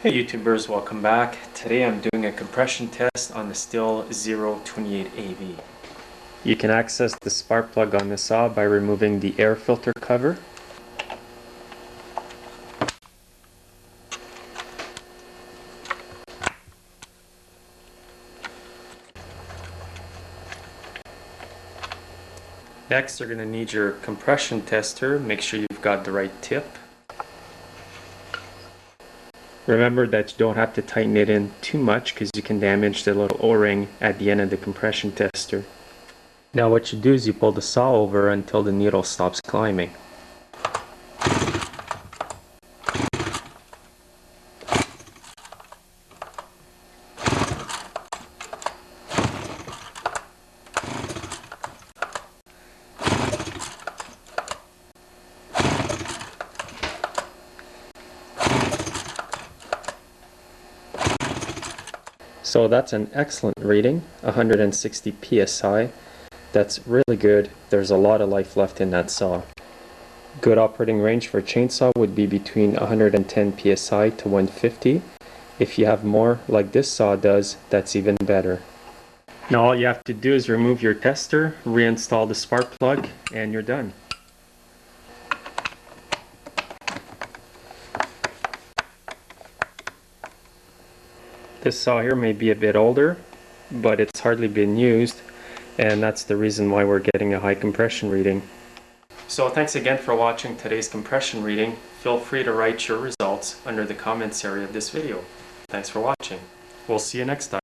Hey YouTubers, welcome back. Today I'm doing a compression test on the Stihl 028av. You can access the spark plug on the saw by removing the air filter cover. Next you're going to need your compression tester. Make sure you've got the right tip. Remember that you don't have to tighten it in too much because you can damage the little O-ring at the end of the compression tester. Now what you do is you pull the saw over until the needle stops climbing. So that's an excellent reading, 160 psi. That's really good. There's a lot of life left in that saw. Good operating range for a chainsaw would be between 110 psi to 150. If you have more, like this saw does, that's even better. Now all you have to do is remove your tester, reinstall the spark plug, and you're done. This saw here may be a bit older, but it's hardly been used, and that's the reason why we're getting a high compression reading. So thanks again for watching today's compression reading. Feel free to write your results under the comments area of this video. Thanks for watching. We'll see you next time.